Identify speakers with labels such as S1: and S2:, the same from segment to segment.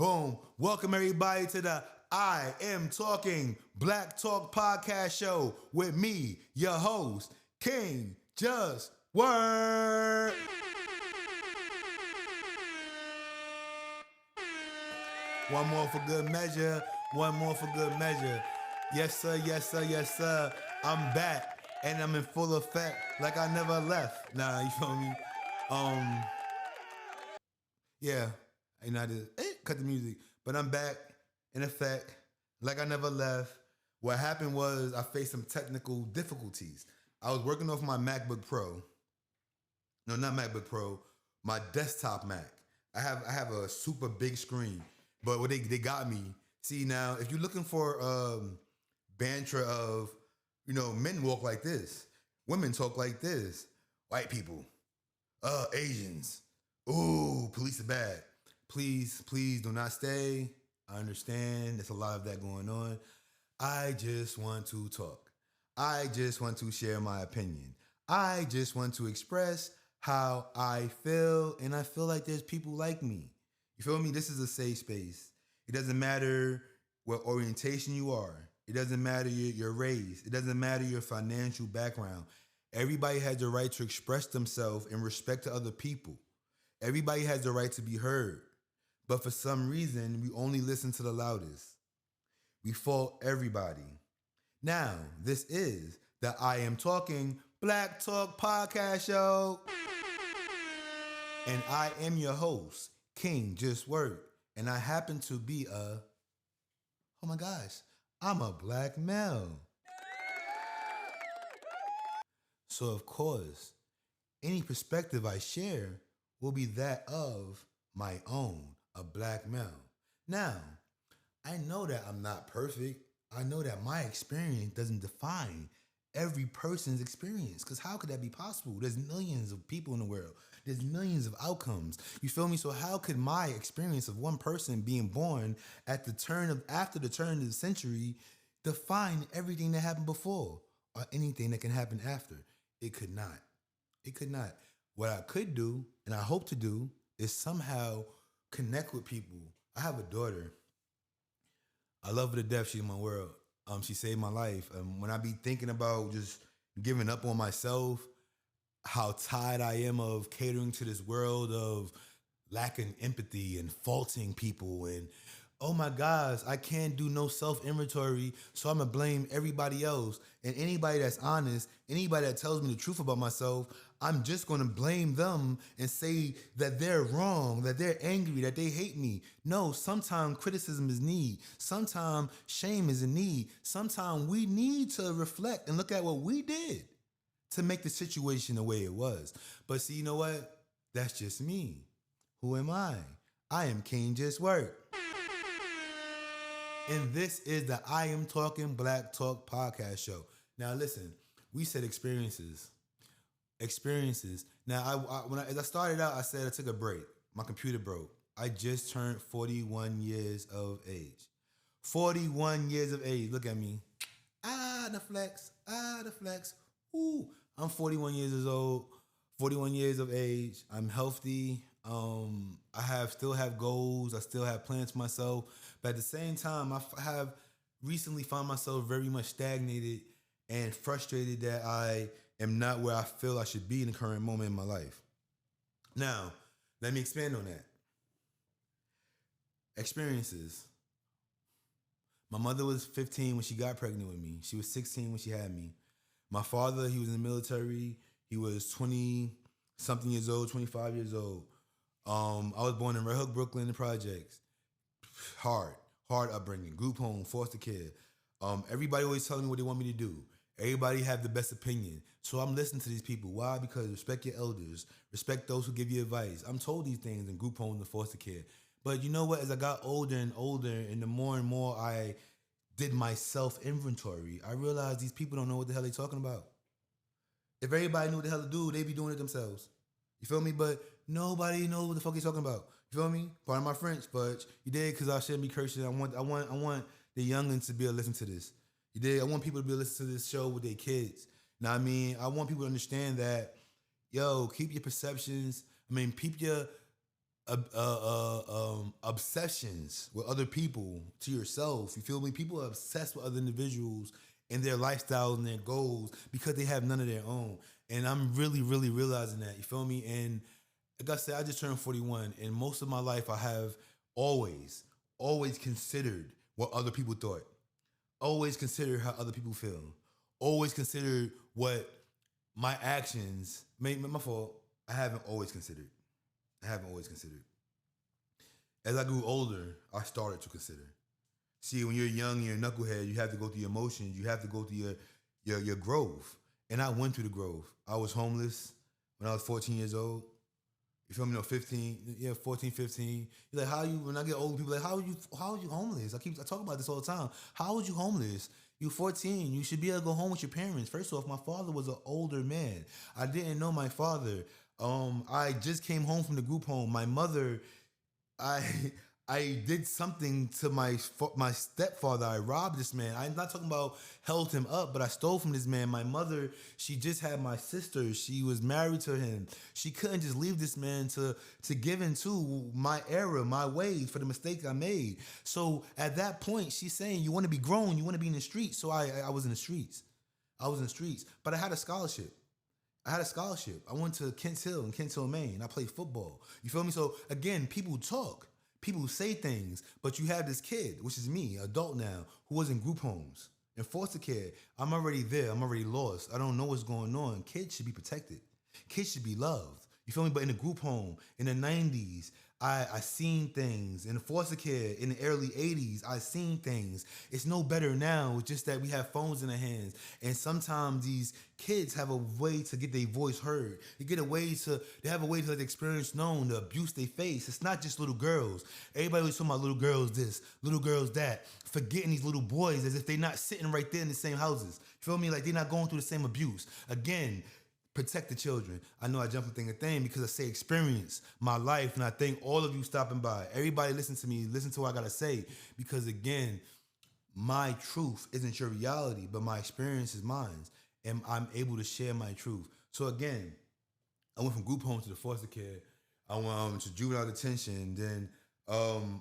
S1: Boom. Welcome everybody to the I Am Talking Black Talk Podcast Show with me, your host, King Jus Wurk. One more for good measure. One more for good measure. Yes, sir. Yes, sir. Yes, sir. I'm back and I'm in full effect like I never left. Nah, you feel me? Yeah. And I just cut the music. But I'm back in effect like I never left. What happened was I faced some technical difficulties. I was working off my MacBook Pro. No, not MacBook Pro. My desktop Mac. I have a super big screen. But what they got me. See now, if you're looking for banter of, men walk like this, women talk like this, white people, Asians, ooh, police are bad. Please do not stay. I understand there's a lot of that going on. I just want to talk. I just want to share my opinion. I just want to express how I feel, and I feel like there's people like me. You feel me? This is a safe space. It doesn't matter what orientation you are. It doesn't matter your race. It doesn't matter your financial background. Everybody has the right to express themselves in respect to other people. Everybody has the right to be heard. But for some reason, we only listen to the loudest. We fault everybody. Now, this is the I Am Talking Black Talk Podcast Show. And I am your host, King Jus Wurk. And I happen to be oh my gosh, I'm a black male. So of course, any perspective I share will be that of my own, a black male. Now, I know that I'm not perfect. I know that my experience doesn't define every person's experience, because how could that be possible? There's millions of people in the world. There's millions of outcomes. You feel me? So how could my experience of one person being born after the turn of the century define everything that happened before or anything that can happen after? It could not. It could not. What I could do, and I hope to do, is somehow connect with people. I have a daughter. I love her to death. She's my world. She saved my life. When I be thinking about just giving up on myself, how tired I am of catering to this world of lacking empathy and faulting people, and oh my gosh, I can't do no self-inventory, so I'm gonna blame everybody else. And anybody that's honest, anybody that tells me the truth about myself, I'm just gonna blame them and say that they're wrong, that they're angry, that they hate me. No, sometimes criticism is need. Sometimes shame is a need. Sometimes we need to reflect and look at what we did to make the situation the way it was. But see, you know what? That's just me. Who am I? I am King Jus Wurk. And this is the I Am Talking Black Talk Podcast Show. Now listen, we said experiences. Now, as I started out, I said I took a break. My computer broke. I just turned 41 years of age. 41 years of age. Look at me. The flex. Ooh, I'm 41 years old. 41 years of age. I'm healthy. I still have goals. I still have plans for myself. But at the same time, I have recently found myself very much stagnated and frustrated that I am not where I feel I should be in the current moment in my life. Now, let me expand on that. Experiences. My mother was 15 when she got pregnant with me. She was 16 when she had me. My father, he was in the military. He was 20-something years old, 25 years old. I was born in Red Hook, Brooklyn, the projects. Hard upbringing, group home, foster care. Everybody always telling me what they want me to do. Everybody have the best opinion. So I'm listening to these people. Why? Because respect your elders. Respect those who give you advice. I'm told these things in group homes and foster care. But you know what? As I got older and older, and the more and more I did my self-inventory, I realized these people don't know what the hell they're talking about. If everybody knew what the hell to do, they'd be doing it themselves. You feel me? But nobody knows what the fuck he's talking about. You feel me? Pardon my French, but you did, because I shouldn't be cursing. I want the youngins to be able to listen to this. You did. I want people to be able to listen to this show with their kids. Now, I mean, I want people to understand that, keep your perceptions. I mean, keep your obsessions with other people to yourself. You feel me? People are obsessed with other individuals and their lifestyles and their goals because they have none of their own. And I'm really, really realizing that. You feel me? And like I said, I just turned 41, and most of my life I have always, always considered what other people thought. Always considered how other people feel. Always considered what my actions made my fault. I haven't always considered. I haven't always considered. As I grew older, I started to consider. See, when you're young, you're a knucklehead, you have to go through your emotions, you have to go through your growth. And I went through the growth. I was homeless when I was 14 years old. You feel me? No, 15, yeah, 14, 15. You're like, how you, when I get older, people are like, how are you homeless? I talk about this all the time. How was you homeless? You're 14. You should be able to go home with your parents. First off, my father was an older man. I didn't know my father. I just came home from the group home. My mother, I I did something to my stepfather. I robbed this man. I'm not talking about held him up, but I stole from this man. My mother, she just had my sister. She was married to him. She couldn't just leave this man to give into my error, my ways for the mistake I made. So at that point, she's saying, you want to be grown, you want to be in the streets. So I was in the streets. I was in the streets, but I had a scholarship. I went to Kents Hill in Kents Hill, Maine. I played football. You feel me? So again, people talk. People say things, but you have this kid, which is me, adult now, who was in group homes, in foster care. I'm already there. I'm already lost. I don't know what's going on. Kids should be protected. Kids should be loved. You feel me? But in the group home, in the 90s, I seen things. In the foster care, in the early 80s, I seen things. It's no better now. It's just that we have phones in our hands. And sometimes these kids have a way to get their voice heard. They have a way to let the experience known, the abuse they face. It's not just little girls. Everybody was talking about little girls this, little girls that, forgetting these little boys as if they're not sitting right there in the same houses. You feel me? Like they're not going through the same abuse. Again, protect the children. I know I jump from thing to thing because I say experience my life, and I thank all of you stopping by. Everybody listen to me, listen to what I gotta say, because again, my truth isn't your reality, but my experience is mine, and I'm able to share my truth. So again, I went from group home to the foster care. I went to juvenile detention. Then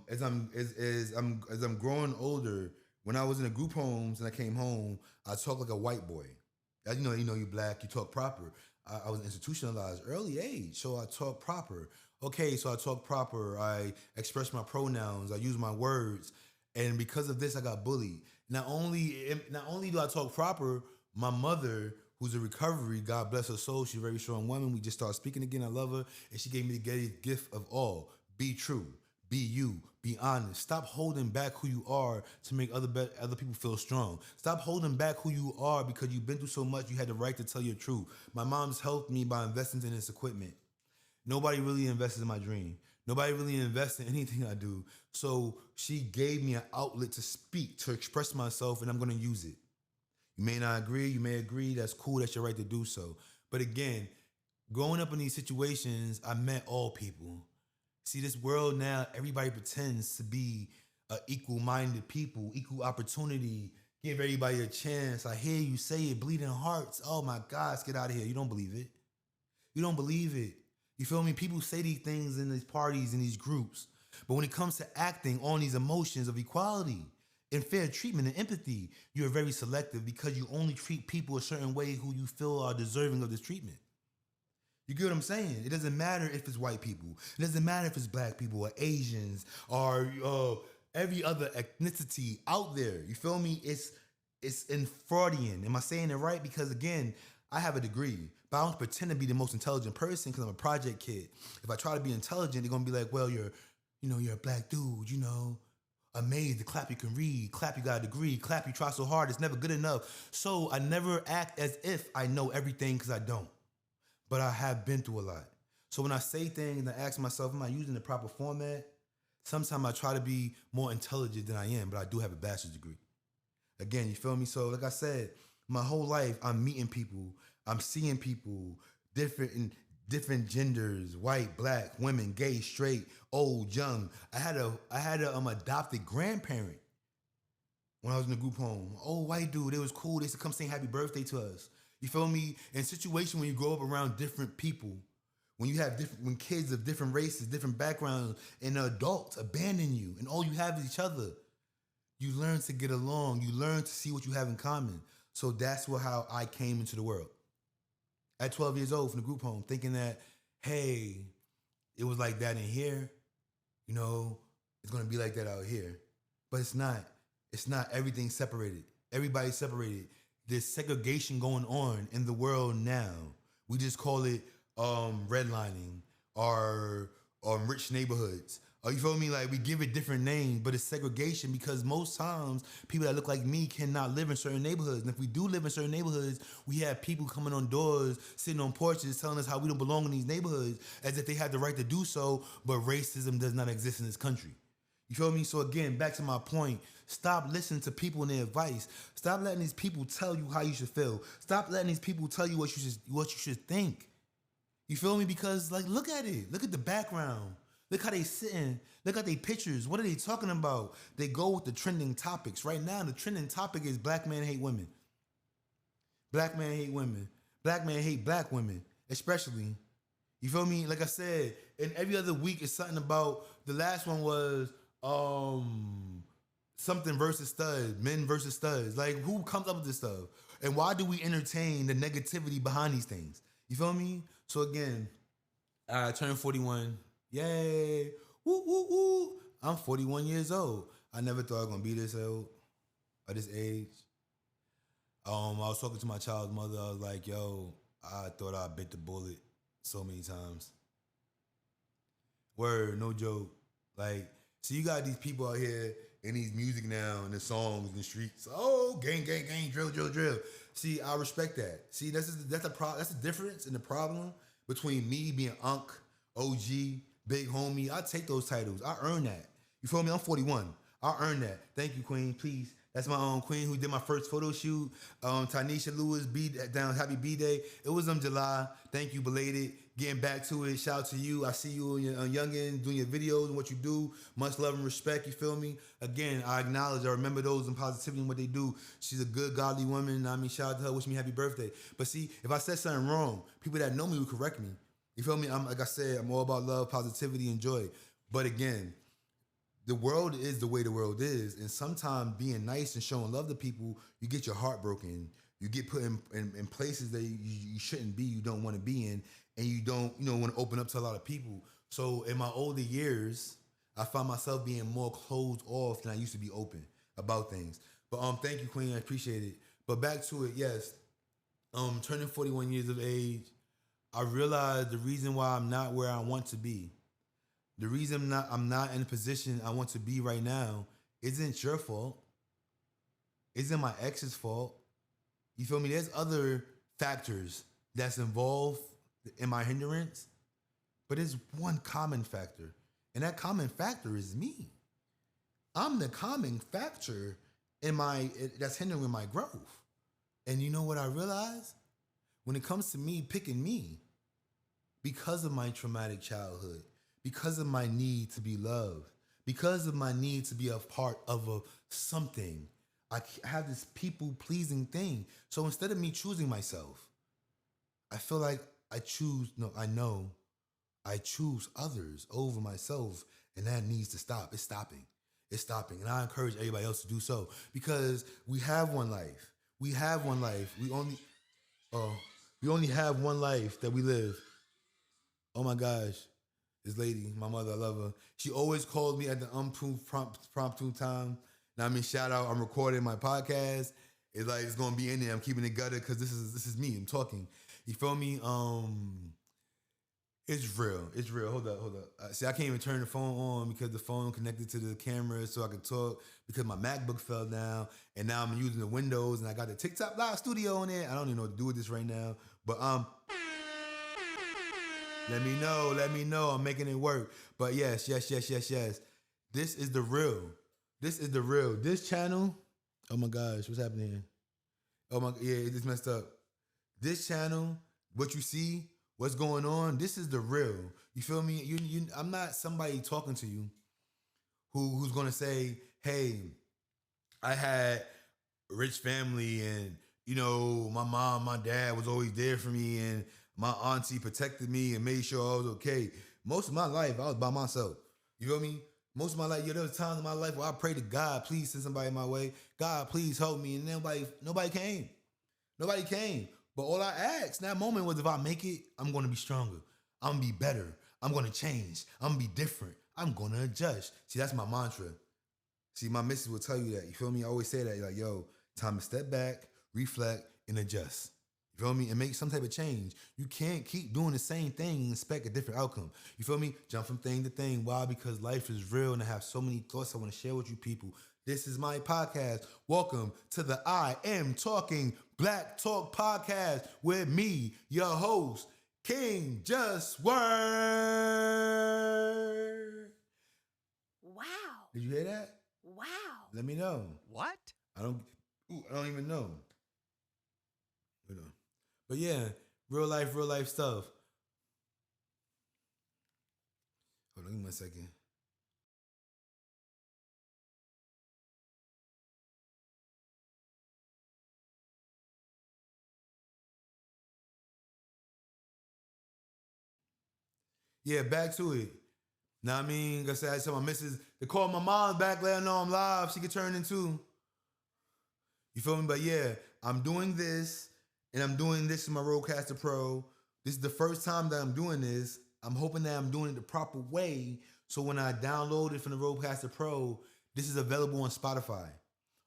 S1: as I'm growing older, when I was in the group homes and I came home, I talked like a white boy. As you know, you're black, you talk proper. I was institutionalized early age, so I talk proper. Okay, so I talk proper. I express my pronouns. I use my words, and because of this, I got bullied. Not only do I talk proper, my mother, who's a recovery, God bless her soul, she's a very strong woman. We just started speaking again. I love her, and she gave me the gift of all: be true. Be you. Be honest. Stop holding back who you are to make other people feel strong. Stop holding back who you are because you've been through so much. You had the right to tell your truth. My mom's helped me by investing in this equipment. Nobody really invests in my dream. Nobody really invests in anything I do. So she gave me an outlet to speak, to express myself, and I'm going to use it. You may not agree. You may agree. That's cool. That's your right to do so. But again, growing up in these situations, I met all people. See, this world now, everybody pretends to be equal-minded people, equal opportunity, give everybody a chance. I hear you say it, bleeding hearts. Oh my gosh, get out of here. You don't believe it. You don't believe it. You feel me? People say these things in these parties, in these groups. But when it comes to acting on these emotions of equality and fair treatment and empathy, you're very selective because you only treat people a certain way who you feel are deserving of this treatment. You get what I'm saying? It doesn't matter if it's white people. It doesn't matter if it's black people or Asians or every other ethnicity out there. You feel me? It's in Freudian. Am I saying it right? Because again, I have a degree, but I don't pretend to be the most intelligent person because I'm a project kid. If I try to be intelligent, they're gonna be like, well, you're a black dude, amazed, the clap you can read, clap you got a degree, clap you try so hard, it's never good enough. So I never act as if I know everything because I don't. But I have been through a lot. So when I say things and I ask myself, am I using the proper format? Sometimes I try to be more intelligent than I am, but I do have a bachelor's degree. Again, you feel me? So like I said, my whole life, I'm meeting people. I'm seeing people, different genders, white, black, women, gay, straight, old, young. I had a adopted grandparent when I was in the group home. Old white dude, it was cool. They used to come sing happy birthday to us. You feel me? In a situation when you grow up around different people, When you have when kids of different races, different backgrounds, and adults abandon you, and all you have is each other, you learn to get along. You learn to see what you have in common. So that's how I came into the world. At 12 years old from the group home, thinking that, hey, it was like that in here, you know, it's gonna be like that out here. But it's not. It's not. Everything's separated. Everybody's separated. There's segregation going on in the world now. We just call it redlining or rich neighborhoods. You feel me? Like, we give it different names, but it's segregation because most times people that look like me cannot live in certain neighborhoods. And if we do live in certain neighborhoods, we have people coming on doors, sitting on porches, telling us how we don't belong in these neighborhoods as if they had the right to do so, but racism does not exist in this country. You feel me? So again, back to my point, stop listening to people and their advice. Stop letting these people tell you how you should feel. Stop letting these people tell you what you should think. You feel me? Because, like, look at it. Look at the background. Look how they sitting. Look at their pictures. What are they talking about? They go with the trending topics. Right now, the trending topic is black men hate women. Black men hate women. Black men hate black women, especially. You feel me? Like I said, and every other week is something about, the last one was something versus studs, men versus studs. Like, who comes up with this stuff? And why do we entertain the negativity behind these things? You feel me? So again, I turned 41. Yay. Woo, woo, woo. I'm 41 years old. I never thought I was going to be this old, at this age. I was talking to my child's mother. I was like, yo, I thought I bit the bullet so many times. Word, no joke. Like, so you got these people out here in these music now and the songs in the streets. Oh, gang, gang, gang, drill, drill, drill. See, I respect that. See, that's the difference in the problem between me being Unc, OG, big homie. I take those titles. I earn that. You feel me? I'm 41. I earn that. Thank you, Queen. Please. That's my own queen who did my first photo shoot. Tanisha Lewis, happy B-Day. It was July. Thank you, belated. Getting back to it. Shout out to you. I see you on Youngin doing your videos and what you do. Much love and respect. You feel me? Again, I acknowledge, I remember those and positivity and what they do. She's a good, godly woman. I mean, shout out to her. Wish me happy birthday. But see, if I said something wrong, people that know me will correct me. You feel me? Like I said, I'm all about love, positivity, and joy. But again, the world is the way the world is, and sometimes being nice and showing love to people, you get your heart broken. You get put in places that you shouldn't be, you don't want to be in, and you don't want to open up to a lot of people. So in my older years, I found myself being more closed off than I used to be open about things. But thank you, Queen, I appreciate it. But back to it, yes. Turning 41 years of age, I realized the reason why I'm not where I want to be. The reason I'm not in the position I want to be right now isn't your fault. Isn't my ex's fault. You feel me? There's other factors that's involved in my hindrance, but there's one common factor, and that common factor is me. I'm the common factor that's hindering my growth. And you know what I realized? When it comes to me picking me, because of my traumatic childhood, because of my need to be loved, because of my need to be a part of something, I have this people-pleasing thing. So instead of me choosing myself, I feel like I choose others over myself, and that needs to stop. It's stopping. It's stopping. And I encourage everybody else to do so, because we have one life. We have one life. We only have one life that we live. Oh my gosh. This lady, my mother, I love her. She always calls me at the promptu time. Now, I mean, shout out, I'm recording my podcast. It's like, it's going to be in there. I'm keeping it gutted because this is me. I'm talking. You feel me? It's real. It's real. Hold up. See, I can't even turn the phone on because the phone connected to the camera so I can talk, because my MacBook fell down, and now I'm using the Windows, and I got the TikTok Live studio on there. I don't even know what to do with this right now. But let me know. I'm making it work. But yes. This is the real. This channel, oh my gosh, what's happening here? Oh my, yeah, it just messed up. This channel, what you see, what's going on, this is the real. You feel me? I'm not somebody talking to you who's gonna say, hey, I had a rich family, and my mom, my dad was always there for me, and my auntie protected me and made sure I was okay. Most of my life, I was by myself. You feel me? Most of my life, there was times in my life where I prayed to God, please send somebody my way. God, please help me. And nobody came. Nobody came. But all I asked in that moment was, if I make it, I'm going to be stronger. I'm going to be better. I'm going to change. I'm going to be different. I'm going to adjust. See, that's my mantra. See, my missus will tell you that. You feel me? I always say that. Like, yo, time to step back, reflect, and adjust. You feel me? And make some type of change. You can't keep doing the same thing and expect a different outcome. You feel me? Jump from thing to thing. Why? Because life is real and I have so many thoughts I want to share with you people. This is my podcast. Welcome to the I Am Talking Black Talk Podcast with me, your host, Khing Jus Wurk.
S2: Wow.
S1: Did you hear that?
S2: Wow.
S1: Let me know.
S2: What?
S1: I don't even know. Hold on. But yeah, real life stuff. Hold on, give me a second. Yeah, back to it. Now I mean, like I said, I told my missus to call my mom back, let her know I'm live. She could turn into. You feel me? But yeah, I'm doing this, and I'm doing this in my Rodecaster Pro. This is the first time that I'm doing this. I'm hoping that I'm doing it the proper way. So when I download it from the Rodecaster Pro, this is available on Spotify.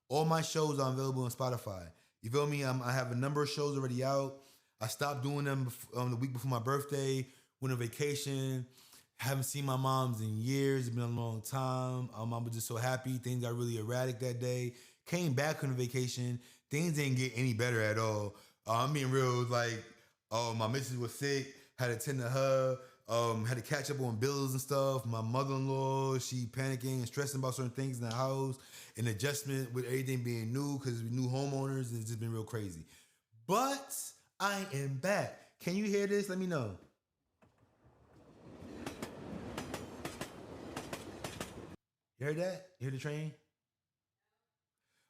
S1: All my shows are available on Spotify. You feel me? I have a number of shows already out. I stopped doing them the week before my birthday. Went on vacation. Haven't seen my moms in years. It's been a long time. I was just so happy. Things got really erratic that day. Came back from the vacation. Things didn't get any better at all. I'm being real. Like, my missus was sick. Had to tend to her. Had to catch up on bills and stuff. My mother-in-law, she panicking and stressing about certain things in the house. An adjustment with everything being new because we new homeowners. And it's just been real crazy. But I am back. Can you hear this? Let me know. You heard that? You heard the train?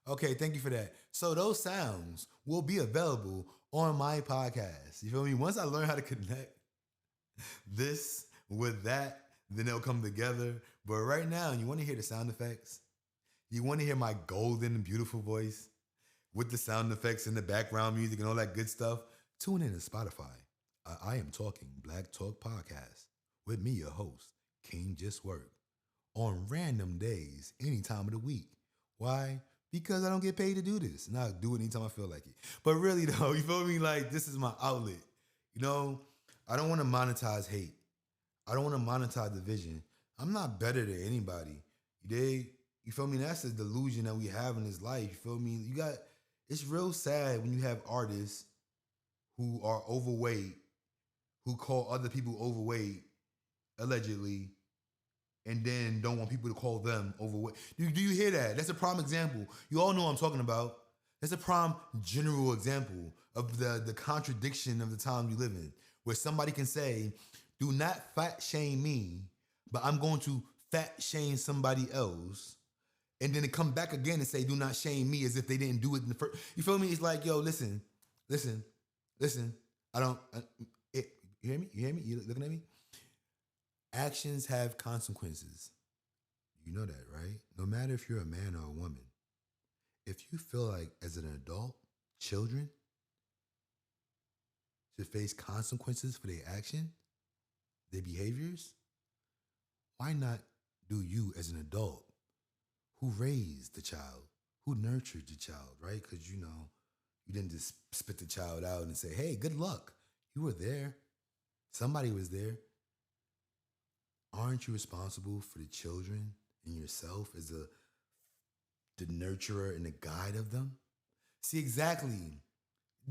S1: Okay, thank you for that. So those sounds will be available on my podcast. You feel me? Once I learn how to connect this with that, then they'll come together. But right now, you want to hear the sound effects? You want to hear my golden, beautiful voice with the sound effects and the background music and all that good stuff? Tune in to Spotify. I Am Talking Black Talk Podcast with me, your host, Khing Jus Wurk, on random days, any time of the week. Why? Because I don't get paid to do this. And I do it anytime I feel like it. But really though, you feel me? Like, this is my outlet. You know, I don't want to monetize hate. I don't want to monetize division. I'm not better than anybody. You feel me? That's a delusion that we have in this life. You feel me? It's real sad when you have artists who are overweight, who call other people overweight, allegedly, and then don't want people to call them overweight. Do you hear that? That's a prime example. You all know what I'm talking about. That's a prime general example of the contradiction of the time we live in, where somebody can say, do not fat shame me, but I'm going to fat shame somebody else. And then it come back again and say, do not shame me, as if they didn't do it in the first. You feel me? It's like, yo, listen. You hear me? You looking at me? Actions have consequences. You know that, right? No matter if you're a man or a woman. If you feel like, as an adult, children should face consequences for their action, their behaviors, why not do you as an adult who raised the child, who nurtured the child, right? Because, you didn't just spit the child out and say, hey, good luck. You were there. Somebody was there. Aren't you responsible for the children and yourself as the nurturer and the guide of them? See, exactly.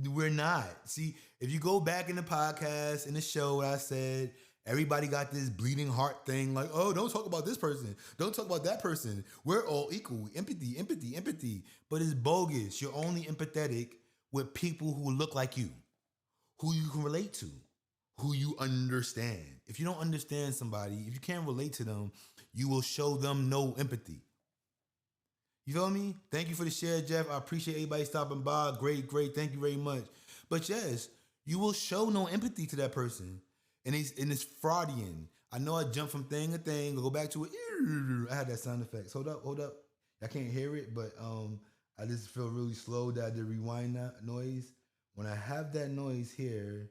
S1: We're not. See, if you go back in the podcast, in the show, what I said, everybody got this bleeding heart thing, like, oh, don't talk about this person. Don't talk about that person. We're all equal. Empathy. But it's bogus. You're only empathetic with people who look like you, who you can relate to, who you understand. If you don't understand somebody, if you can't relate to them, you will show them no empathy. You feel me? Thank you for the share, Jeff. I appreciate everybody stopping by. Great. Thank you very much. But yes, You will show no empathy to that person. And it's fraudian. I know I jump from thing to thing, go back to it. I had that sound effects. Hold up, hold up. I can't hear it, but I just feel really slow that I did rewind that noise. When I have that noise here,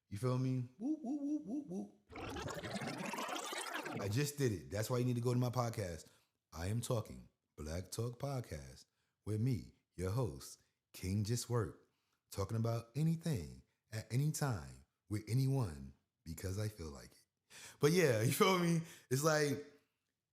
S1: you feel me? Whoop, whoop, whoop, whoop, whoop. I just did it. That's why you need to go to my podcast. I am talking Black Talk Podcast with me, your host, King Jus Wurk, talking about anything at any time with anyone because I feel like it. But yeah, you feel me? It's like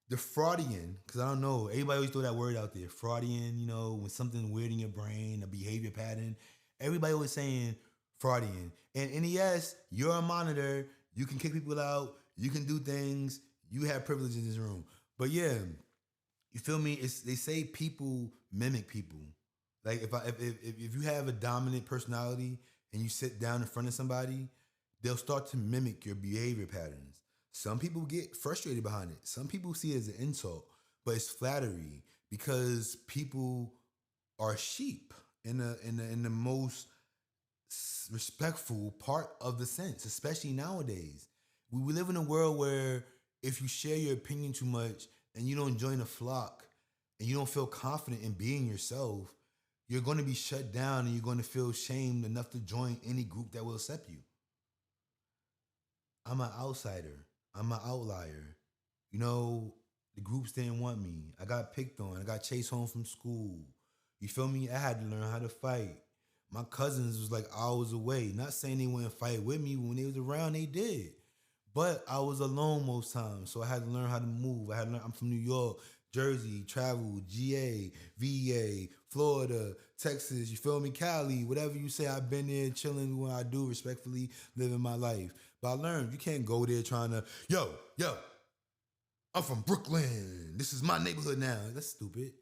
S1: the fraudian, because I don't know, everybody always throw that word out there, fraudian, when something weird in your brain, a behavior pattern, everybody always saying fraudian. And yes, you're a monitor, you can kick people out, you can do things, you have privilege in this room. But yeah, you feel me? They say people mimic people. Like if you have a dominant personality and you sit down in front of somebody, they'll start to mimic your behavior patterns. Some people get frustrated behind it. Some people see it as an insult, but it's flattery because people are sheep in the most respectful part of the sense, especially nowadays. We live in a world where if you share your opinion too much and you don't join a flock and you don't feel confident in being yourself, you're going to be shut down and you're going to feel shamed enough to join any group that will accept you. I'm an outsider. I'm an outlier. The groups didn't want me. I got picked on. I got chased home from school. You feel me? I had to learn how to fight. My cousins was like hours away. Not saying they wouldn't fight with me. When they was around, they did. But I was alone most times, so I had to learn how to move. I had to learn. I'm from New York, Jersey, travel, GA, VA, Florida, Texas, you feel me? Cali, whatever you say, I've been there chilling when I do, respectfully living my life. But I learned you can't go there trying to, yo, I'm from Brooklyn. This is my neighborhood now. That's stupid.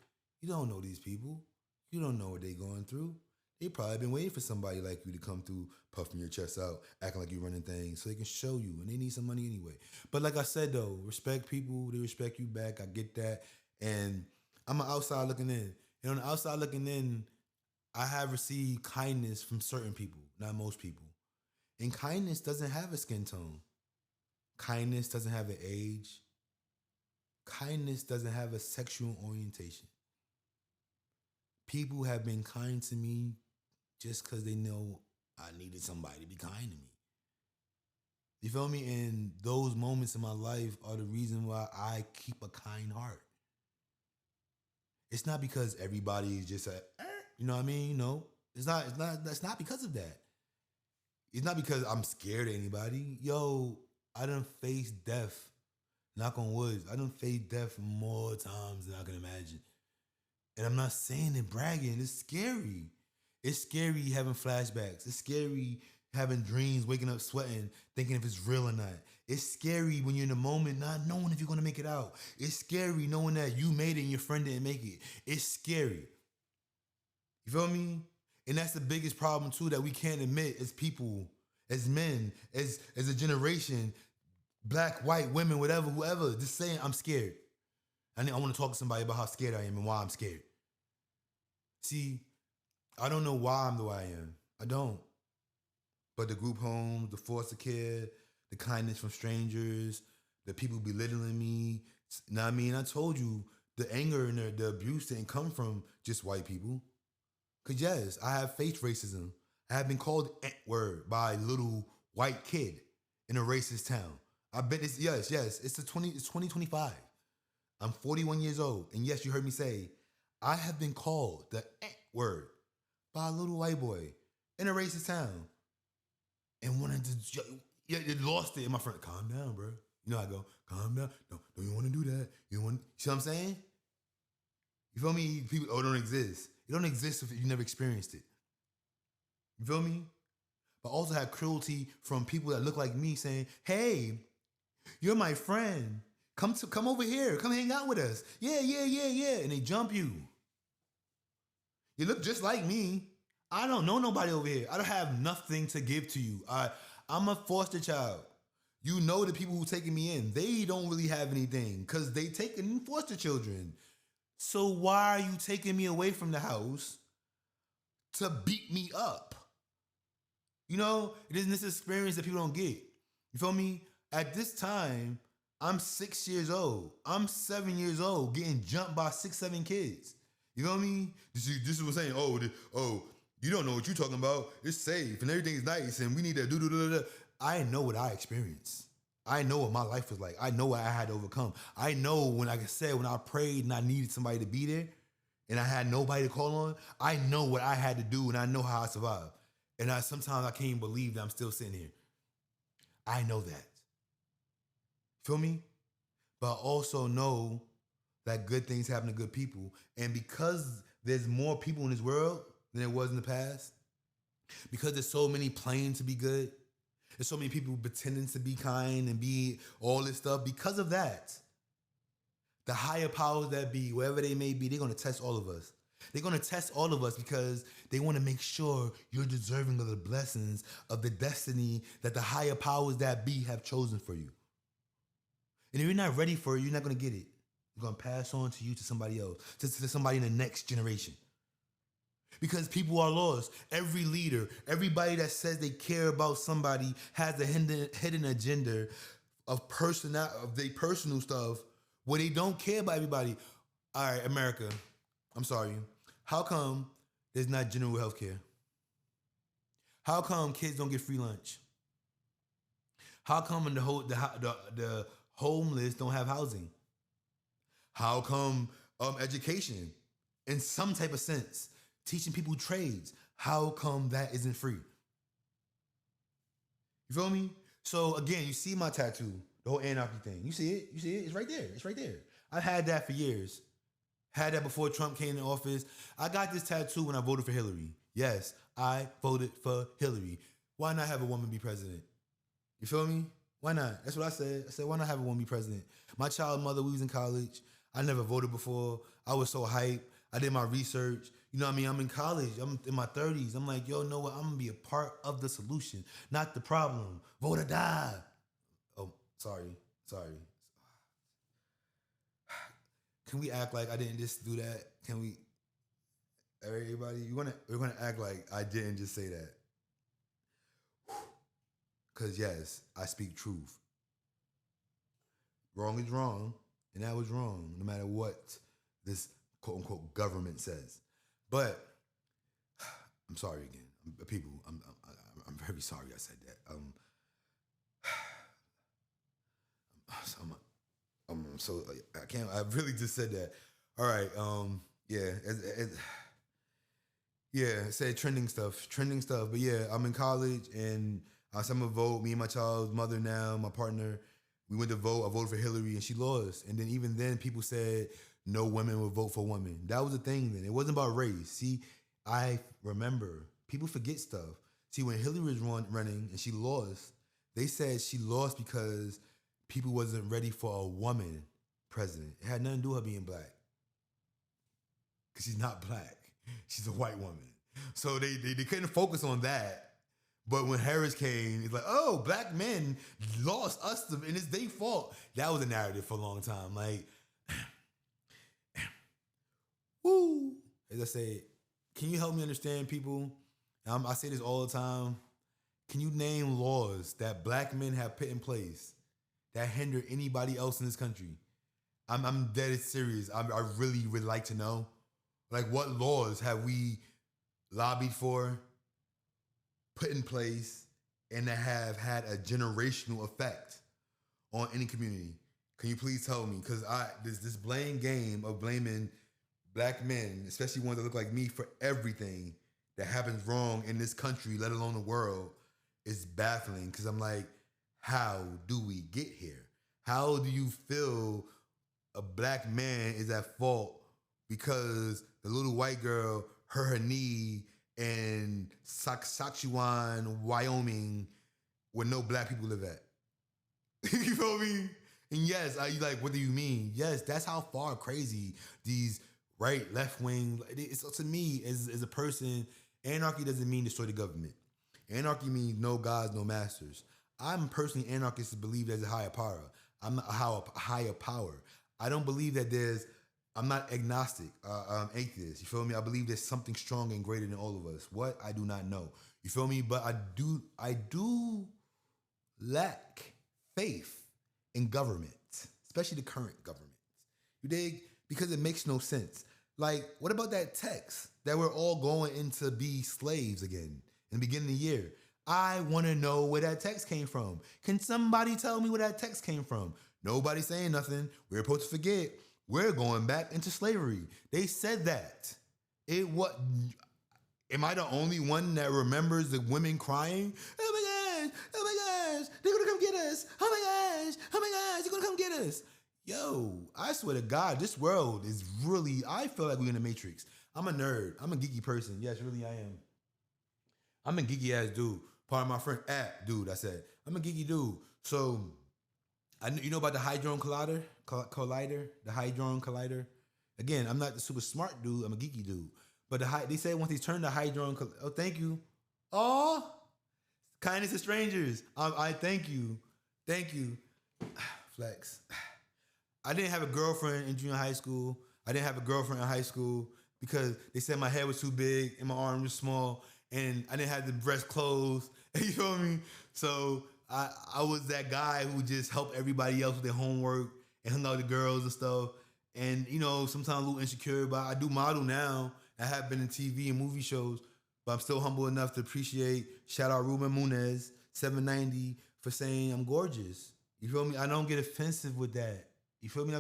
S1: You don't know these people. You don't know what they're going through. They probably been waiting for somebody like you to come through, puffing your chest out, acting like you're running things so they can show you, and they need some money anyway. But like I said, though, respect people, they respect you back. I get that. And I'm an outside looking in. And on the outside looking in, I have received kindness from certain people, not most people. And kindness doesn't have a skin tone. Kindness doesn't have an age. Kindness doesn't have a sexual orientation. People have been kind to me just because they know I needed somebody to be kind to me. You feel me? And those moments in my life are the reason why I keep a kind heart. It's not because everybody is just you know what I mean? No, it's not. That's not because of that. It's not because I'm scared of anybody. Yo, I done faced death. Knock on wood. I done faced death more times than I can imagine. And I'm not saying it bragging. It's scary. It's scary having flashbacks. It's scary having dreams, waking up sweating, thinking if it's real or not. It's scary when you're in the moment not knowing if you're going to make it out. It's scary knowing that you made it and your friend didn't make it. It's scary. You feel me? And that's the biggest problem too that we can't admit as people, as men, as a generation, black, white, women, whatever, whoever, just saying I'm scared. I want to talk to somebody about how scared I am and why I'm scared. See, I don't know why I'm the way I am. I don't. But the group homes, the foster care, the kindness from strangers, the people belittling me. You know what I mean? I told you the anger and the abuse didn't come from just white people. Because yes, I have faced racism. I have been called N-word by a little white kid in a racist town. I've been, yes, it's 2025. I'm 41 years old. And yes, you heard me say, I have been called the N-word by a little white boy in a racist town. And wanted to, it lost it. And my friend, calm down, bro. You know, I go, calm down. No, don't you want to do that? You want, see what I'm saying? You feel me? People, it don't exist. It don't exist if you never experienced it. You feel me? But also had cruelty from people that look like me saying, hey, you're my friend. Come over here. Come hang out with us. Yeah. And they jump you. You look just like me. I don't know nobody over here. I don't have nothing to give to you. I'm a foster child. You know the people who taking me in, they don't really have anything because they taking in foster children. So why are you taking me away from the house to beat me up? You know, it is this experience that people don't get. You feel me? At this time, I'm 6 years old. I'm 7 years old, getting jumped by 6, 7 kids. You know what I mean? This is what I'm saying. You don't know what you're talking about. It's safe and everything's nice, and we need to do. I know what I experienced. I know what my life was like. I know what I had to overcome. I know when, like I said, when I prayed and I needed somebody to be there, and I had nobody to call on. I know what I had to do, and I know how I survived. And sometimes I can't even believe that I'm still sitting here. I know that. Feel me? But I also know that good things happen to good people. And because there's more people in this world than there was in the past, because there's so many playing to be good, there's so many people pretending to be kind and be all this stuff, because of that, the higher powers that be, wherever they may be, they're going to test all of us. They're going to test all of us because they want to make sure you're deserving of the blessings of the destiny that the higher powers that be have chosen for you. And if you're not ready for it, you're not going to get it. It's going to pass on to you, to somebody else, to somebody in the next generation. Because people are lost. Every leader, everybody that says they care about somebody has a hidden agenda of their personal stuff where they don't care about everybody. All right, America, I'm sorry. How come there's not general health care? How come kids don't get free lunch? How come the homeless don't have housing? How come education, in some type of sense, teaching people trades, how come that isn't free? You feel me? So again, you see my tattoo, the whole anarchy thing. You see it? It's right there. It's right there. I've had that for years. Had that before Trump came in office. I got this tattoo when I voted for Hillary. Yes, I voted for Hillary. Why not have a woman be president? You feel me? Why not? That's what I said. I said, why not have a woman be president? My child mother, we was in college. I never voted before. I was so hyped. I did my research. You know what I mean? I'm in college. I'm in my 30s. I'm like, yo, know what? I'm going to be a part of the solution, not the problem. Vote or die. Oh, sorry. Can we act like I didn't just do that? Can we, everybody? We're gonna act like I didn't just say that. Cause yes, I speak truth. Wrong is wrong, and that was wrong, no matter what this quote unquote government says. But I'm sorry again, people. I'm very sorry I said that. So I can't. I really just said that. All right. Yeah. It said trending stuff. But yeah, I'm in college and I'm gonna vote. Me and my child's mother now, my partner, we went to vote. I voted for Hillary and she lost. And then even then, people said no women would vote for women. That was the thing then. It wasn't about race. See, I remember people forget stuff. See, when Hillary was running and she lost, they said she lost because people wasn't ready for a woman president. It had nothing to do with her being black. Because she's not black. She's a white woman. So they couldn't focus on that. But when Harris came, it's like, oh, black men lost us, and it's their fault. That was a narrative for a long time. Like, woo. As I said, can you help me understand, people? I say this all the time. Can you name laws that black men have put in place that hinder anybody else in this country? I'm dead serious. I really would like to know. Like, what laws have we lobbied for, put in place, and that have had a generational effect on any community? Can you please tell me? Because this blame game of blaming black men, especially ones that look like me, for everything that happens wrong in this country, let alone the world, is baffling. Because I'm like, how do we get here? How do you feel a black man is at fault because the little white girl hurt her knee in Saskatchewan, Wyoming, where no black people live at? You feel me? And yes, you like, what do you mean? Yes, that's how far crazy these right, left wing. It's to me, as a person, anarchy doesn't mean destroy the government. Anarchy means no gods, no masters. I'm personally anarchist to believe there's a higher power. I'm a higher power. I don't believe that I'm not agnostic, atheist. You feel me? I believe there's something strong and greater than all of us. What? I do not know. You feel me? But I do lack faith in government, especially the current government. You dig? Because it makes no sense. Like, what about that text that we're all going in to be slaves again in the beginning of the year? I want to know where that text came from. Can somebody tell me where that text came from? Nobody's saying nothing. We're supposed to forget. We're going back into slavery. They said that. It what? Am I the only one that remembers the women crying? Oh my gosh! Oh my gosh! They're gonna come get us! Oh my gosh! Oh my gosh! They're gonna come get us! Yo, I swear to God, this world is really. I feel like we're in the Matrix. I'm a nerd. I'm a geeky person. Yes, really, I am. I'm a geeky ass dude. Part of my friend dude. I said I'm a geeky dude. So, you know about the Hadron Collider, the Hadron Collider. Again, I'm not the super smart dude. I'm a geeky dude. But they say once they turn the Hadron, oh, thank you. Oh, kindness to strangers. I thank you, Flex. I didn't have a girlfriend in junior high school. I didn't have a girlfriend in high school because they said my head was too big and my arm was small and I didn't have the breast clothes. You feel me? So I was that guy who just helped everybody else with their homework and hung out with the girls and stuff. And, you know, sometimes a little insecure, but I do model now. I have been in TV and movie shows, but I'm still humble enough to appreciate, shout out Ruben Munez, 790, for saying I'm gorgeous. You feel me? I don't get offensive with that. You feel me?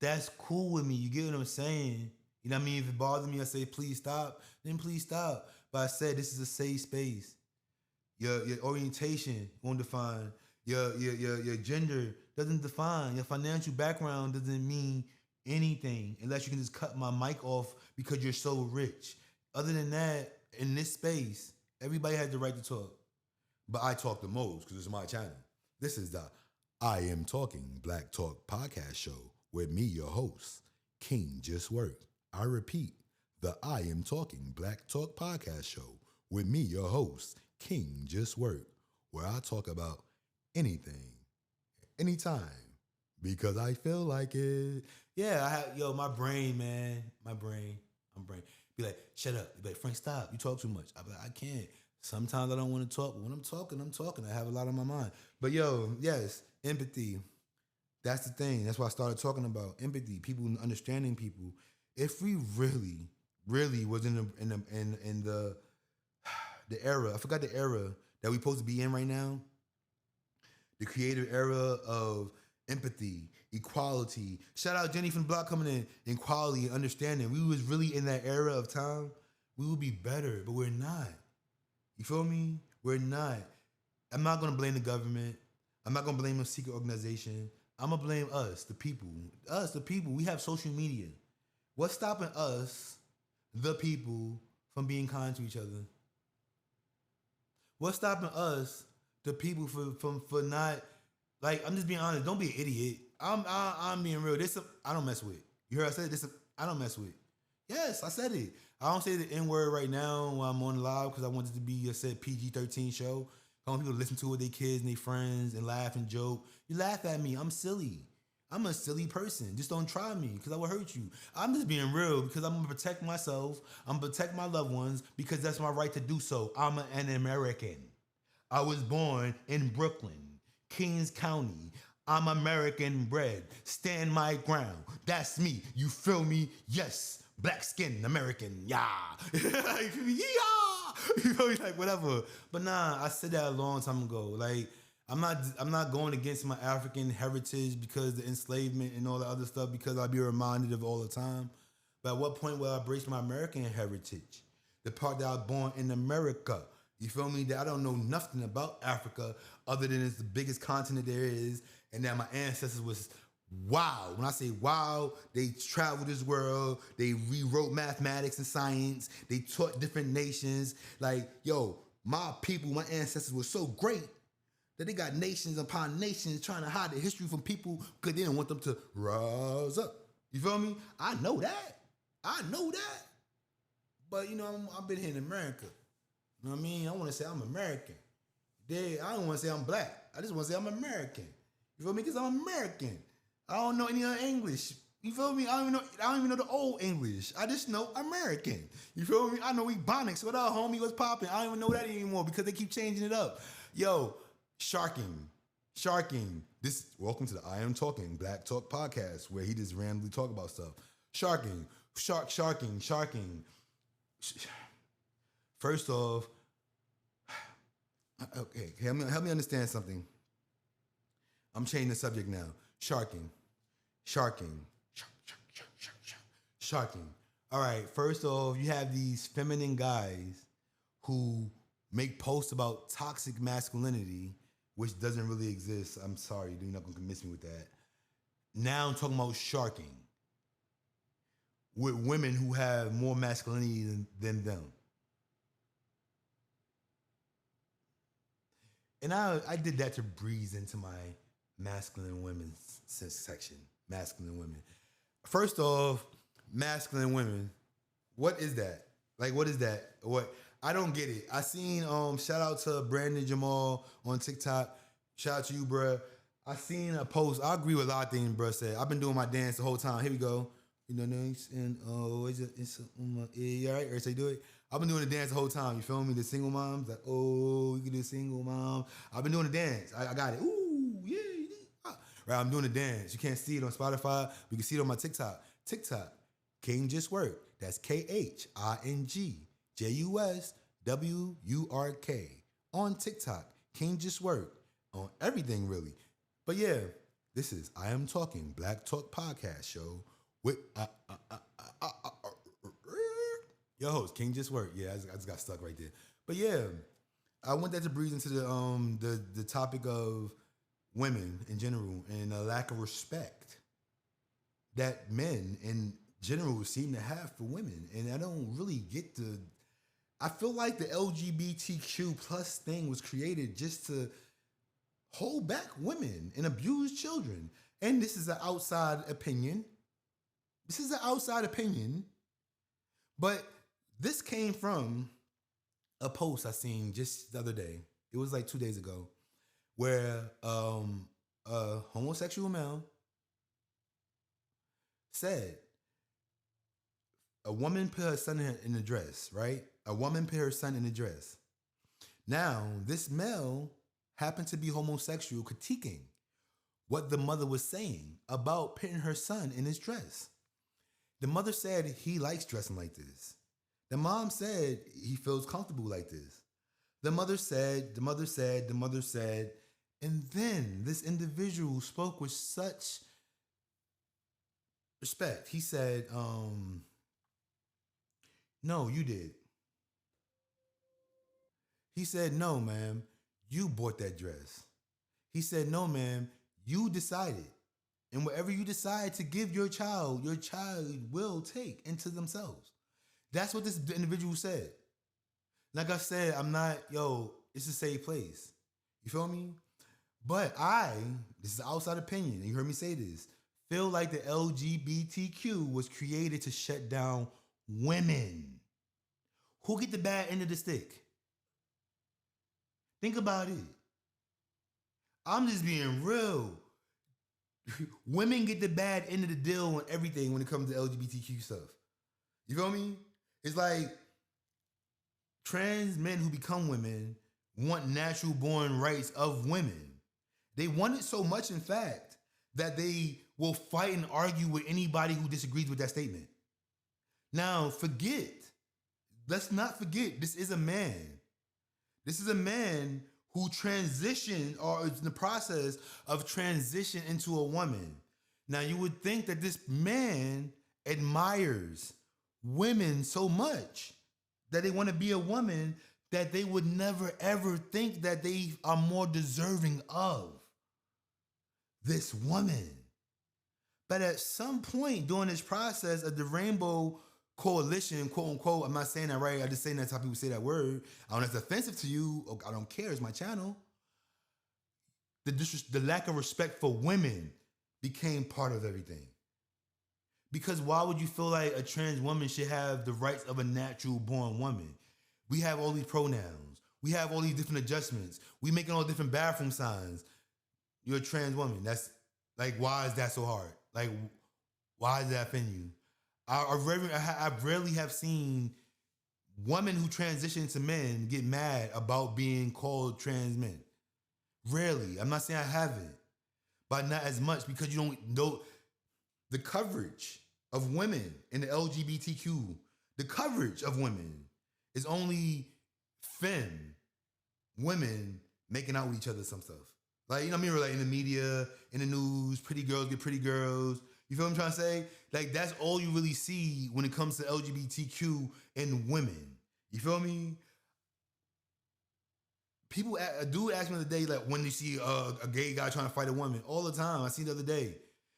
S1: That's cool with me. You get what I'm saying? You know what I mean? If it bothers me, I say, please stop. Then please stop. But I said, this is a safe space. Your orientation won't define. Your gender doesn't define. Your financial background doesn't mean anything unless you can just cut my mic off because you're so rich. Other than that, in this space, everybody has the right to talk. But I talk the most because it's my channel. This is the I Am Talking Black Talk podcast show with me, your host, Khing Jus Wurk. I repeat, the I Am Talking Black Talk podcast show with me, your host, Khing Jus Wurk, where I talk about anything, anytime, because I feel like it. Yeah, my brain, man, my brain. Be like, shut up. Be like, Frank, stop. You talk too much. I be like, I can't. Sometimes I don't want to talk, but when I'm talking. I have a lot on my mind. But yes, empathy. That's the thing. That's why I started talking about empathy, people understanding people. If we really was in the era, I forgot the era that we supposed to be in right now. The creative era of empathy, equality. Shout out Jenny from the block coming in, equality and understanding. We was really in that era of time. We would be better, but we're not. You feel me? We're not. I'm not going to blame the government. I'm not going to blame a secret organization. I'm going to blame us, the people. Us, the people. We have social media. What's stopping us, the people, from being kind to each other? What's stopping us, the people, for not, like, I'm just being honest. Don't be an idiot. I'm being real. I don't mess with. You heard I said this? I don't mess with. Yes, I said it. I don't say the N-word right now while I'm on live because I want it to be a said PG-13 show. I want people to listen to it with their kids and their friends and laugh and joke. You laugh at me. I'm silly. I'm a silly person. Just don't try me because I will hurt you. I'm just being real because I'm going to protect myself. I'm going to protect my loved ones because that's my right to do so. I'm an American. I was born in Brooklyn, Kings County. I'm American bred. Stand my ground. That's me. You feel me? Yes. Black skin, American, yeah. You feel me? Yeah. You feel me? Like, whatever. But nah, I said that a long time ago. Like, I'm not going against my African heritage because the enslavement and all the other stuff because I'll be reminded of all the time. But at what point will I embrace my American heritage? The part that I was born in America. You feel me? That I don't know nothing about Africa other than it's the biggest continent there is and that my ancestors was wow. When I say wow, they traveled this world. They rewrote mathematics and science. They taught different nations. Like, yo, my people, my ancestors were so great that they got nations upon nations trying to hide the history from people because they didn't want them to rise up. You feel me? I know that. But, you know, I've been here in America. You know what I mean? I want to say I'm American. I don't want to say I'm black. I just want to say I'm American. You feel me? Because I'm American. I don't know any other English. You feel me? I don't even know the old English. I just know American. You feel me? I know Ebonics. What up, homie? What's popping? I don't even know that anymore because they keep changing it up. Yo, sharking. Welcome to the I Am Talking Black Talk podcast where he just randomly talk about stuff. Sharking. First off, okay, help me understand something. I'm changing the subject now. Sharking. All right, first off, you have these feminine guys who make posts about toxic masculinity, which doesn't really exist. I'm sorry, you're not gonna convince me with that. Now I'm talking about sharking with women who have more masculinity than them. And I did that to breeze into my masculine women section. Masculine women. First off, masculine women. What is that? Like, what is that? What? I don't get it. I seen shout out to Brandon Jamal on TikTok. Shout out to you, bruh. I seen a post. I agree with a lot of things, bruh said. I've been doing my dance the whole time. Here we go. You know, and yeah, right? Or say do it. I've been doing the dance the whole time. You feel me? The single moms, like, oh, you can do single mom. I've been doing the dance. I got it. Ooh, yeah. Right, I'm doing the dance. You can't see it on Spotify. But you can see it on my TikTok. Khing Jus Wurk. That's KHINGJUSWURK. On TikTok, Khing Jus Wurk. On everything, really. But yeah, this is I Am Talking Black Talk podcast show with your host, Khing Jus Wurk. Yeah, I just got stuck right there. But yeah, I want that to breeze into the topic of women in general and a lack of respect that men in general seem to have for women. And I don't really get I feel like the LGBTQ plus thing was created just to hold back women and abuse children. And this is an outside opinion. But this came from a post I seen just the other day. It was like 2 days ago, where a homosexual male said a woman put her son in a dress, right? A woman put her son in a dress. Now, this male happened to be homosexual, critiquing what the mother was saying about putting her son in his dress. The mother said he likes dressing like this. The mom said he feels comfortable like this. The mother said, and then this individual spoke with such respect. He said, no, you did. He said, no, ma'am, you bought that dress. He said, no, ma'am, you decided. And whatever you decide to give your child will take into themselves. That's what this individual said. Like I said, it's a safe place. You feel me? But this is an outside opinion, you heard me say this, feel like the LGBTQ was created to shut down women. Who get the bad end of the stick? Think about it. I'm just being real. Women get the bad end of the deal on everything when it comes to LGBTQ stuff. You feel me? It's like trans men who become women want natural born rights of women. They want it so much, in fact, that they will fight and argue with anybody who disagrees with that statement. Now, let's not forget, this is a man. This is a man who transitioned or is in the process of transition into a woman. Now, you would think that this man admires women so much that they want to be a woman that they would never ever think that they are more deserving of this woman. But at some point during this process of the Rainbow Coalition, quote unquote, I'm not saying that right, I'm just saying that's how people say that word. I don't know if it's offensive to you, I don't care, it's my channel. The lack of respect for women became part of everything. Because why would you feel like a trans woman should have the rights of a natural born woman? We have all these pronouns. We have all these different adjustments. We making all different bathroom signs. You're a trans woman. That's like, why is that so hard? Like, Why does that offend you? I rarely have seen women who transition to men get mad about being called trans men. Rarely. I'm not saying I haven't, but not as much because you don't know the coverage of women in the LGBTQ. The coverage of women is only femme women making out with each other, some stuff. Like, you know what I mean? Like in the media, in the news, pretty girls get pretty girls. You feel what I'm trying to say? Like, that's all you really see when it comes to LGBTQ and women. You feel me? People, a dude asked me the other day, like, when you see a gay guy trying to fight a woman, all the time. I seen the other day.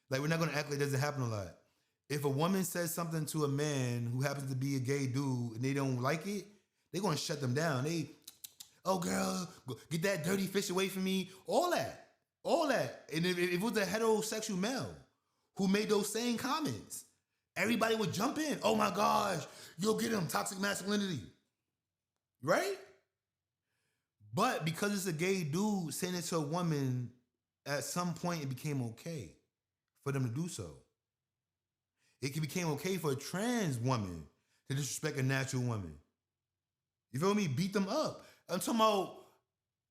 S1: Like, we're not gonna act like it doesn't happen a lot. If a woman says something to a man who happens to be a gay dude and they don't like it, they're gonna shut them down. Oh girl, get that dirty fish away from me. All that. And if it was a heterosexual male who made those same comments, everybody would jump in. Oh my gosh, you'll get him, toxic masculinity. Right? But because it's a gay dude saying it to a woman, at some point it became okay for them to do so. It became okay for a trans woman to disrespect a natural woman. You feel me? Beat them up. I'm talking about,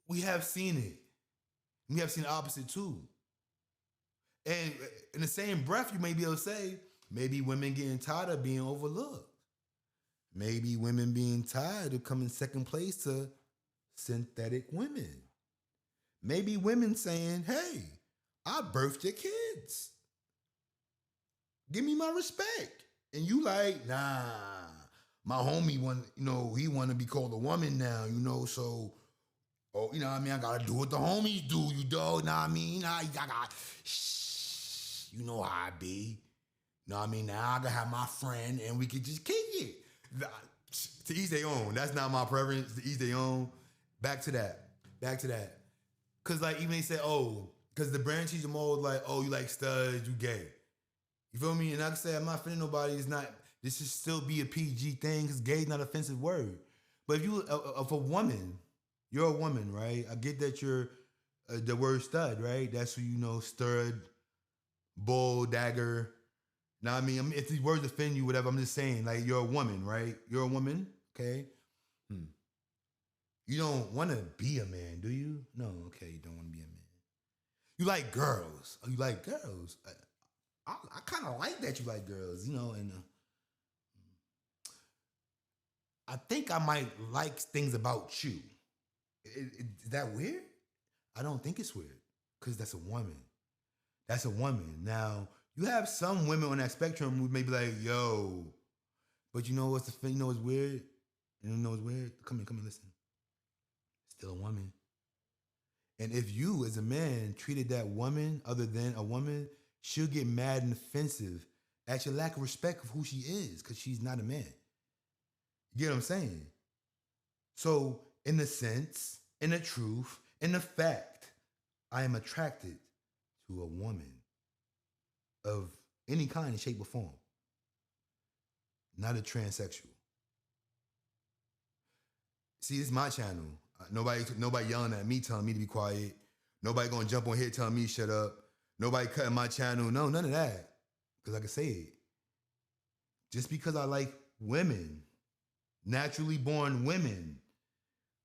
S1: we have seen it. We have seen the opposite too. And in the same breath, you may be able to say, maybe women getting tired of being overlooked. Maybe women being tired of coming second place to synthetic women. Maybe women saying, hey, I birthed your kids. Give me my respect. And you like, nah, my homie he want to be called a woman now, so, you know what I mean? I got to do what the homies do, you dog, know what I mean? I got, shh, you know how I be. You know what I mean? Now I got to have my friend and we could just kick it. To each their own. That's not my preference, to each their own. Back to that. Because, like, even they say, because the brand teacher mode, like, you like studs, you gay. You feel me? And like I said, I'm not offending nobody. This should still be a PG thing because gay is not an offensive word. But if if a woman, you're a woman, right? I get that you're the word stud, right? That's who stud, bull, dagger. Now, I mean, if these words offend you, whatever, I'm just saying, like, you're a woman, right? You're a woman, okay? You don't want to be a man, do you? No, okay, you don't want to be a man. You like girls. Oh, you like girls. I kind of like that you like girls, and I think I might like things about you. Is that weird? I don't think it's weird because that's a woman. That's a woman. Now, you have some women on that spectrum who may be like, yo, but you know what's the thing? You know what's weird? You know what's weird? Come here, listen. Still a woman. And if you, as a man, treated that woman other than a woman, she'll get mad and offensive at your lack of respect of who she is because she's not a man. You get what I'm saying? So, in the sense, in the truth, in the fact, I am attracted to a woman of any kind, shape, or form. Not a transsexual. See, this is my channel. Nobody yelling at me, telling me to be quiet. Nobody gonna jump on here telling me shut up. Nobody cutting my channel. No, none of that. Because I can say it. Just because I like women, naturally born women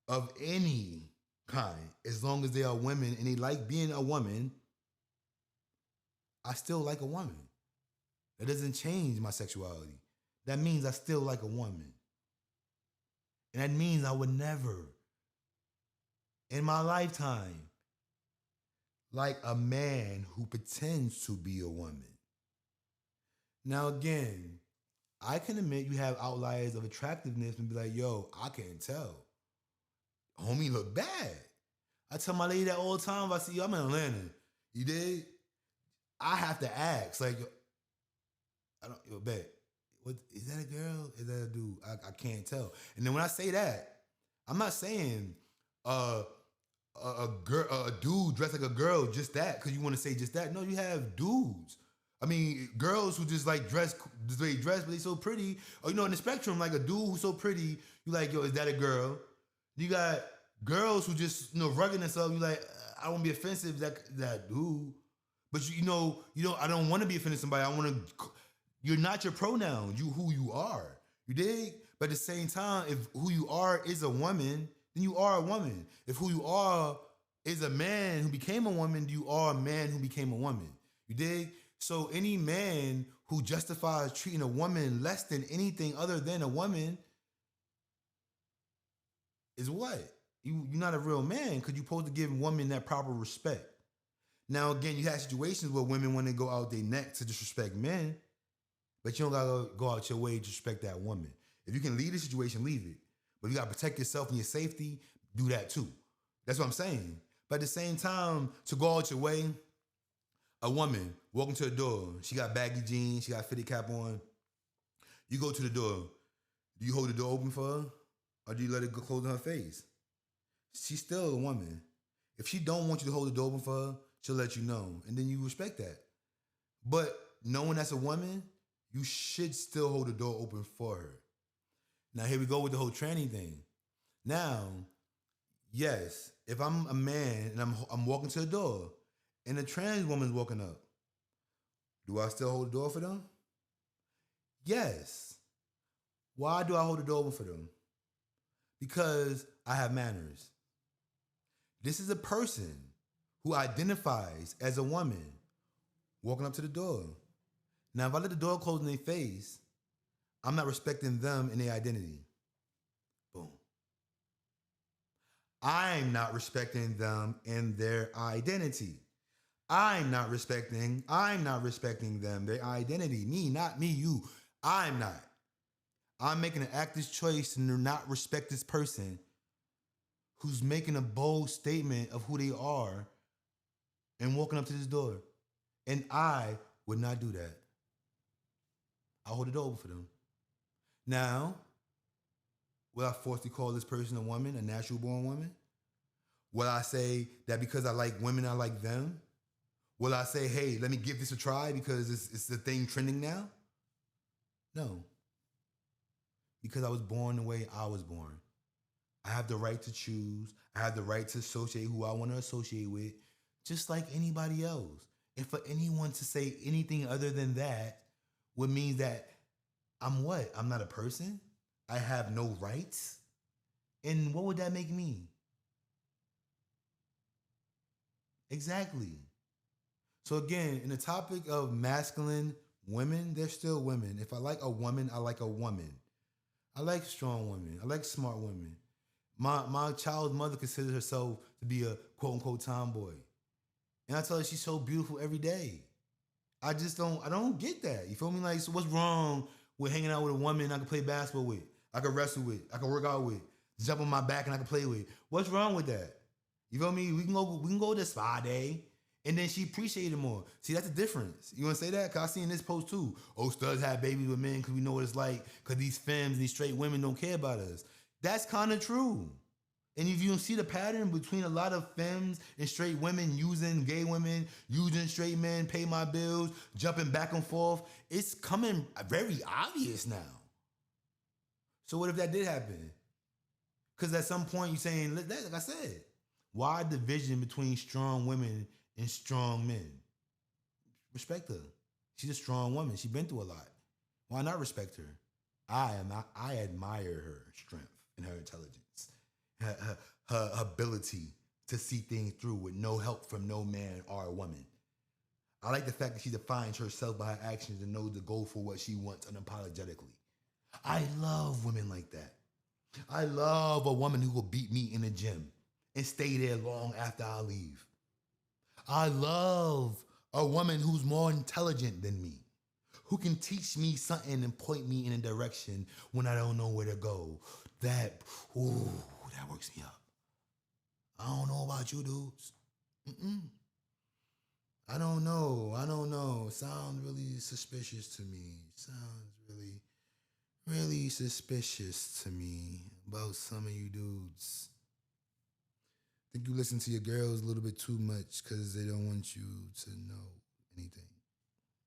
S1: of any kind, as long as they are women and they like being a woman, I still like a woman. That doesn't change my sexuality. That means I still like a woman. And that means I would never, in my lifetime, like a man who pretends to be a woman. Now again, I can admit you have outliers of attractiveness and be like, yo, I can't tell. Homie look bad. I tell my lady that all the time if I see you, I'm in Atlanta. You did? I have to ask, like, bet. What, is that a girl? Is that a dude? I can't tell. And then when I say that, I'm not saying a dude dressed like a girl, just that, because you want to say just that. No, you have dudes. I mean, girls who just like dress the way they dress, but they so pretty. Or, in the spectrum, like a dude who's so pretty, you like, yo, is that a girl? You got girls who just, rugged and stuff. You like, I don't want to be offensive, that dude. But I don't want to be offending somebody. I want to. You're not your pronoun. You who you are. You dig? But at the same time, if who you are is a woman, then you are a woman. If who you are is a man who became a woman, you are a man who became a woman. You dig? So any man who justifies treating a woman less than anything other than a woman is what? You're not a real man because you're supposed to give women that proper respect. Now, again, you have situations where women want to go out their neck to disrespect men, but you don't got to go out your way to respect that woman. If you can leave the situation, leave it. But you got to protect yourself and your safety, do that too. That's what I'm saying. But at the same time, to go out your way, a woman walking to the door, she got baggy jeans, she got a fitted cap on. You go to the door. Do you hold the door open for her? Or do you let it go close on her face? She's still a woman. If she don't want you to hold the door open for her, she'll let you know. And then you respect that. But knowing that's a woman, you should still hold the door open for her. Now, here we go with the whole tranny thing. Now, yes, if I'm a man and I'm walking to the door and a trans woman's walking up, do I still hold the door for them? Yes. Why do I hold the door open for them? Because I have manners. This is a person who identifies as a woman walking up to the door. Now, if I let the door close in their face, I'm not respecting them and their identity. Boom. I'm not respecting them and their identity. I'm not respecting them, their identity. Me, not me, you. I'm not. I'm making an active choice to not respect this person who's making a bold statement of who they are and walking up to this door. And I would not do that. I'll hold the door open for them. Now, will I forcefully call this person a woman, a natural born woman? Will I say that because I like women, I like them? Will I say, hey, let me give this a try because it's the thing trending now? No. Because I was born the way I was born. I have the right to choose. I have the right to associate who I want to associate with, just like anybody else. And for anyone to say anything other than that would mean that I'm what? I'm not a person? I have no rights? And what would that make me? Exactly. So again, in the topic of masculine women, they're still women. If I like a woman, I like a woman. I like strong women. I like smart women. My child's mother considers herself to be a quote-unquote tomboy. And I tell her she's so beautiful every day. I don't get that. You feel me? Like, so what's wrong with hanging out with a woman I can play basketball with, I can wrestle with, I can work out with, jump on my back and I can play with? What's wrong with that? You feel me? We can go to spa day, and then she appreciated it more. See, that's the difference. You want to say that? Because I seen this post too. Oh, studs have babies with men because we know what it's like because these femmes, these straight women don't care about us. That's kind of true. And if you don't see the pattern between a lot of femmes and straight women using gay women, using straight men, pay my bills, jumping back and forth, it's coming very obvious now. So what if that did happen? Because at some point you're saying, like I said, why division between strong women and strong men? Respect her. She's a strong woman. She's been through a lot. Why not respect her? I admire her strength and her intelligence. Her ability to see things through with no help from no man or a woman. I like the fact that she defines herself by her actions and knows to go for what she wants unapologetically. I love women like that. I love a woman who will beat me in the gym and stay there long after I leave. I love a woman who's more intelligent than me, who can teach me something and point me in a direction when I don't know where to go. That works me up. I don't know about you dudes. I don't know. Sounds really suspicious to me. Sounds really, really suspicious to me about some of you dudes. I think you listen to your girls a little bit too much because they don't want you to know anything.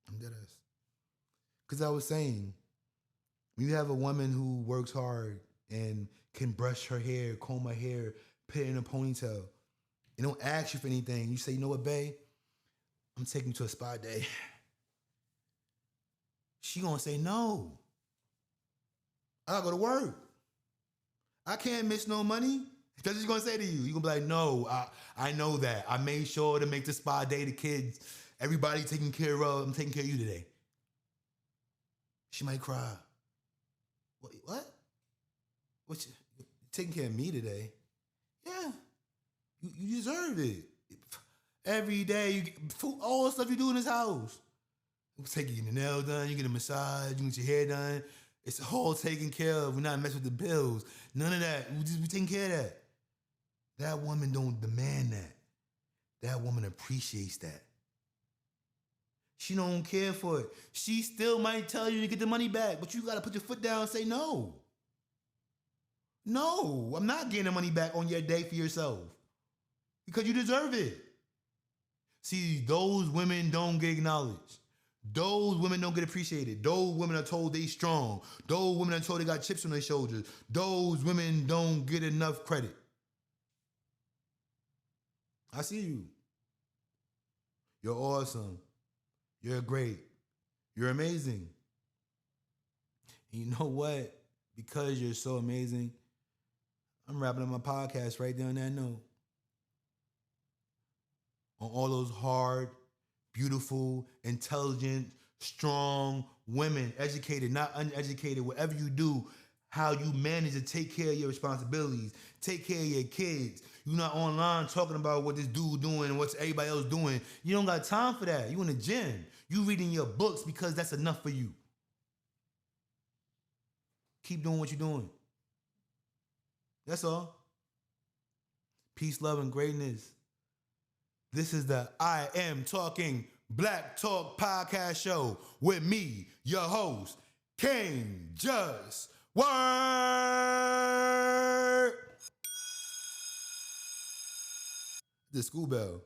S1: I'm dead ass. Because I was saying, when you have a woman who works hard and can brush her hair, comb her hair, put it in a ponytail, and don't ask you for anything, you say, you know what, babe? I'm taking you to a spa day. She gonna say no. I gotta go to work. I can't miss no money. That's what she's gonna say to you. You gonna be like, no, I know that. I made sure to make the spa day, the kids, everybody taken care of. I'm taking care of you today. She might cry. What? What? You taking care of me today? Yeah. You deserve it. Every day, you get all the stuff you do in this house. You take your nails done, you get a massage, you get your hair done. It's all taken care of. We're not messing with the bills. None of that. We just be taking care of that. That woman don't demand that. That woman appreciates that. She don't care for it. She still might tell you to get the money back, but you gotta put your foot down and say no. No, I'm not getting the money back on your day for yourself. Because you deserve it. See, those women don't get acknowledged. Those women don't get appreciated. Those women are told they strong. Those women are told they got chips on their shoulders. Those women don't get enough credit. I see you. You're awesome. You're great. You're amazing. And you know what? Because you're so amazing, I'm wrapping up my podcast right there on that note. On all those hard, beautiful, intelligent, strong women, educated, not uneducated, whatever you do, how you manage to take care of your responsibilities, take care of your kids. You're not online talking about what this dude doing and what's everybody else doing. You don't got time for that. You in the gym. You reading your books because that's enough for you. Keep doing what you're doing. That's all. Peace, love, and greatness. This is the I Am Talking Black Talk podcast show with me, your host, Khing Jus Wurk. The school bell.